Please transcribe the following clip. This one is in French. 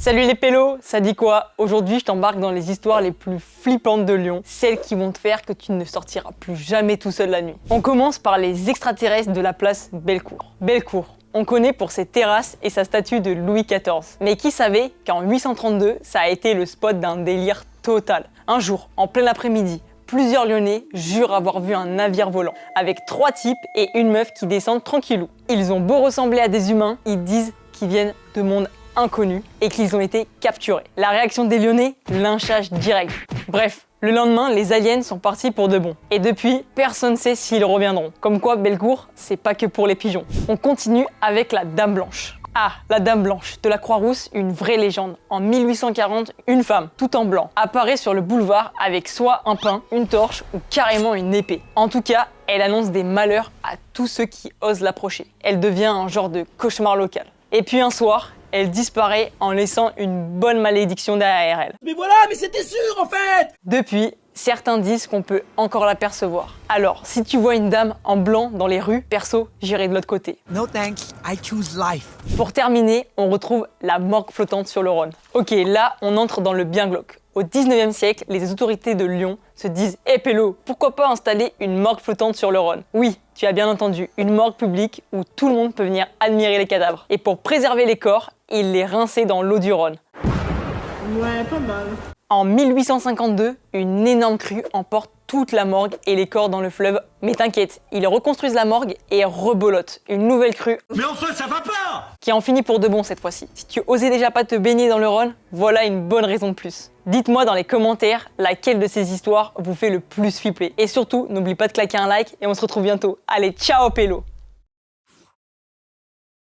Salut les pélos, ça dit quoi? Aujourd'hui je t'embarque dans les histoires les plus flippantes de Lyon, celles qui vont te faire que tu ne sortiras plus jamais tout seul la nuit. On commence par les extraterrestres de la place Bellecour. Bellecour, on connaît pour ses terrasses et sa statue de Louis XIV. Mais qui savait qu'en 832, ça a été le spot d'un délire total. Un jour, en plein après-midi, plusieurs Lyonnais jurent avoir vu un navire volant, avec 3 types et une meuf qui descendent tranquillou. Ils ont beau ressembler à des humains, ils disent qu'ils viennent de mondes inconnus et qu'ils ont été capturés. La réaction des Lyonnais, lynchage direct. Bref, le lendemain, les aliens sont partis pour de bon. Et depuis, personne ne sait s'ils reviendront. Comme quoi, Bellecour, c'est pas que pour les pigeons. On continue avec la Dame Blanche. Ah, la Dame Blanche, de la Croix-Rousse, une vraie légende. En 1840, une femme, tout en blanc, apparaît sur le boulevard avec soit un pain, une torche ou carrément une épée. En tout cas, elle annonce des malheurs à tous ceux qui osent l'approcher. Elle devient un genre de cauchemar local. Et puis un soir, elle disparaît en laissant une bonne malédiction derrière elle. Mais voilà, mais c'était sûr en fait! Depuis, certains disent qu'on peut encore l'apercevoir. Alors, si tu vois une dame en blanc dans les rues, perso, j'irai de l'autre côté. No thanks, I choose life. Pour terminer, on retrouve la morgue flottante sur le Rhône. Ok, là, on entre dans le bien glauque. Au 19e siècle, les autorités de Lyon se disent « Eh Pélo, pourquoi pas installer une morgue flottante sur le Rhône ?» Oui, tu as bien entendu, une morgue publique où tout le monde peut venir admirer les cadavres. Et pour préserver les corps, ils les rinçaient dans l'eau du Rhône. Ouais, pas mal. En 1852, une énorme crue emporte toute la morgue et les corps dans le fleuve. Mais t'inquiète, ils reconstruisent la morgue et rebolotent une nouvelle crue. Mais enfin, ça va pas! Qui en finit pour de bon cette fois-ci. Si tu osais déjà pas te baigner dans le Rhône, voilà une bonne raison de plus. Dites-moi dans les commentaires laquelle de ces histoires vous fait le plus flipper. Et surtout, n'oublie pas de claquer un like et on se retrouve bientôt. Allez, ciao pélo!